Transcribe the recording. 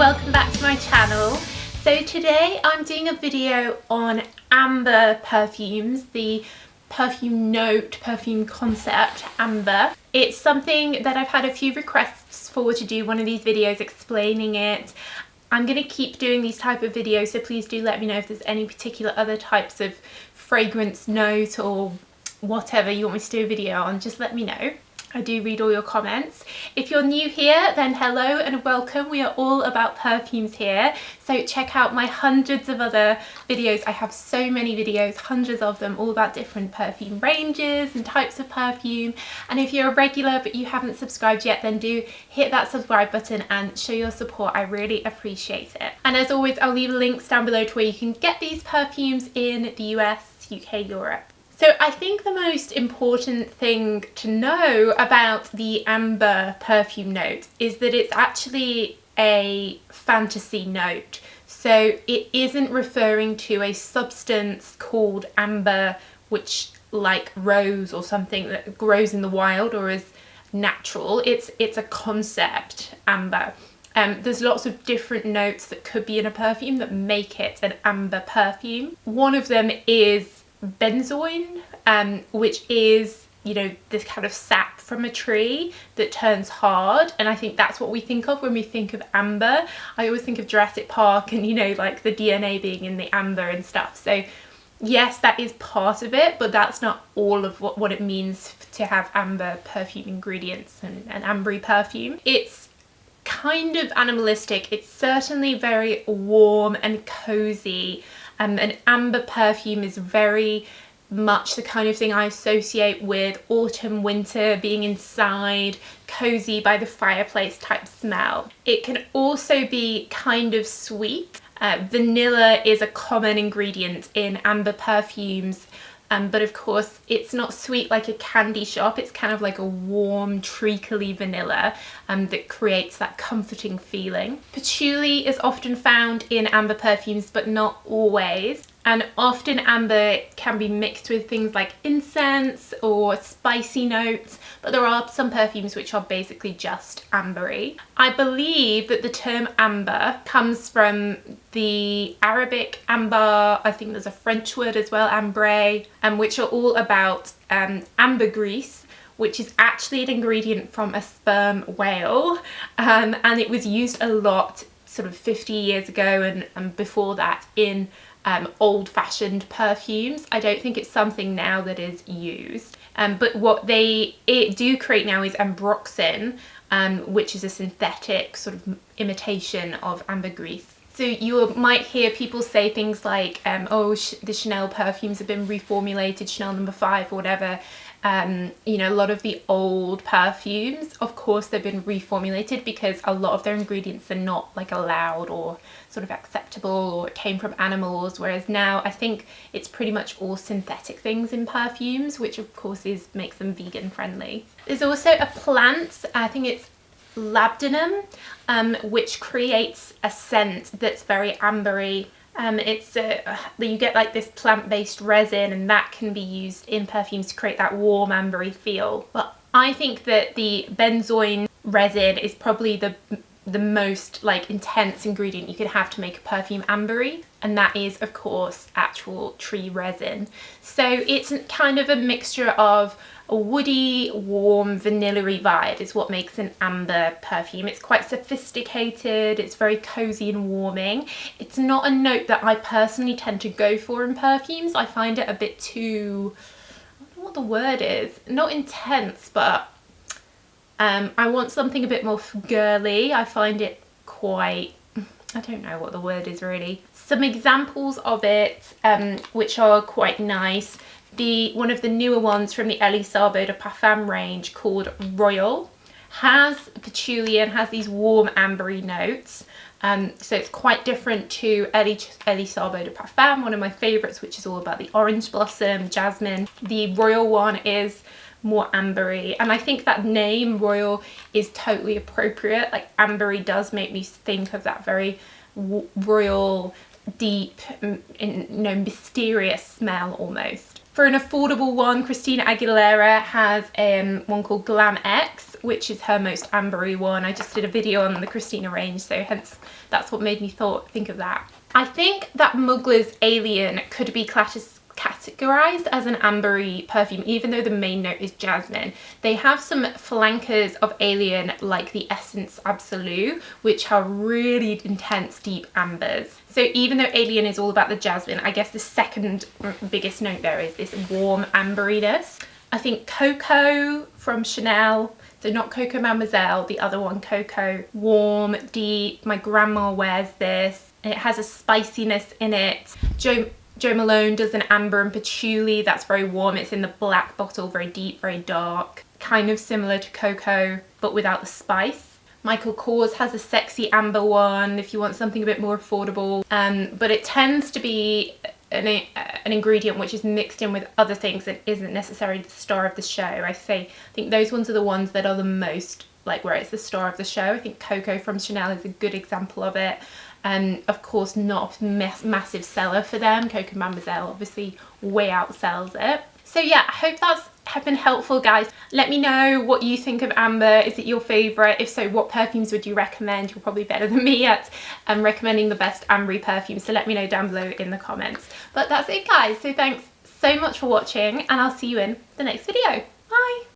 welcome back to my channel. So today I'm doing a video on amber perfumes, the perfume note, perfume concept amber. It's something that I've had a few requests for to do one of these videos explaining it. I'm going to keep doing these type of videos, so please do let me know if there's any particular other types of fragrance note or whatever you want me to do a video on. Just let me know. I do read all your comments. If you're new here, then hello and welcome. We are all about perfumes here. So check out my hundreds of other videos. I have so many videos, hundreds of them, all about different perfume ranges and types of perfume. And if you're a regular but you haven't subscribed yet, then do hit that subscribe button and show your support. I really appreciate it. And as always, I'll leave links down below to where you can get these perfumes in the US, UK, Europe. So I think the most important thing to know about the amber perfume note is that it's actually a fantasy note. So it isn't referring to a substance called amber, which like rose or something that grows in the wild or is natural. It's a concept, amber. There's lots of different notes that could be in a perfume that make it an amber perfume. One of them is benzoin, which is, you know, this kind of sap from a tree that turns hard, and I think that's what we think of when we think of amber. I always think of Jurassic Park and, you know, like the DNA being in the amber and stuff. So yes, that is part of it, but that's not all of what it means to have amber perfume ingredients and an ambery perfume. It's kind of animalistic. It's certainly very warm and cozy. An amber perfume is very much the kind of thing I associate with autumn, winter, being inside, cozy by the fireplace type smell. It can also be kind of sweet. Vanilla is a common ingredient in amber perfumes, but of course it's not sweet like a candy shop. It's kind of like a warm, treacly vanilla that creates that comforting feeling. Patchouli is often found in amber perfumes, but not always. And often amber can be mixed with things like incense or spicy notes, but there are some perfumes which are basically just ambery. I believe that the term amber comes from the Arabic amber, I think there's a French word as well, ambre, which are all about ambergris, which is actually an ingredient from a sperm whale, and it was used a lot sort of 50 years ago and before that in old-fashioned perfumes. I don't think it's something now that is used, but what they do create now is ambroxan, which is a synthetic sort of imitation of ambergris. So you might hear people say things like, oh, the Chanel perfumes have been reformulated, Chanel No. 5 or whatever. You know, a lot of the old perfumes, of course, they've been reformulated because a lot of their ingredients are not like allowed or sort of acceptable, or it came from animals, whereas now I think it's pretty much all synthetic things in perfumes, which of course makes them vegan friendly. There's also a plant, I think it's labdanum, which creates a scent that's very ambery. You get like this plant-based resin, and that can be used in perfumes to create that warm ambery feel. But I think that the benzoin resin is probably the most like intense ingredient you could have to make a perfume ambery, and that is of course actual tree resin. So it's kind of a mixture of a woody, warm, vanilla-y vibe is what makes an amber perfume. It's quite sophisticated, it's very cozy and warming. It's not a note that I personally tend to go for in perfumes. I find it a bit too, I don't know what the word is, not intense, but I want something a bit more girly. I find it quite, I don't know what the word is really. Some examples of it which are quite nice. One of the newer ones from the Elie Sabo de Parfum range called Royal has patchouli and has these warm ambery notes. So it's quite different to Elie Sabo de Parfum, one of my favourites, which is all about the orange blossom, jasmine. The Royal one is more ambery, and I think that name Royal is totally appropriate. Like ambery does make me think of that very royal, deep, you know, mysterious smell almost. For an affordable one, Christina Aguilera has one called Glam X, which is her most ambery one. I just did a video on the Christina range, so hence that's what made me think of that. I think that Mugler's Alien could be categorized as an ambery perfume, even though the main note is jasmine. They have some flankers of Alien, like the Essence Absolute, which are really intense deep ambers. So even though Alien is all about the jasmine, I guess the second biggest note there is this warm amberiness. I think Coco from Chanel, so not Coco Mademoiselle, the other one, Coco, warm, deep. My grandma wears this. It has a spiciness in it. Jo Malone does an amber and patchouli, that's very warm. It's in the black bottle, very deep, very dark. Kind of similar to Coco, but without the spice. Michael Kors has a sexy amber one if you want something a bit more affordable. But it tends to be an ingredient which is mixed in with other things that isn't necessarily the star of the show. I think those ones are the ones that are the most, like, where it's the star of the show. I think Coco from Chanel is a good example of it. Of course, not a massive seller for them. Coco Mademoiselle obviously way outsells it. So yeah, I hope that's been helpful, guys. Let me know what you think of amber. Is it your favourite? If so, what perfumes would you recommend? You're probably better than me at recommending the best ambery perfumes, so let me know down below in the comments. But that's it, guys. So thanks so much for watching, and I'll see you in the next video. Bye!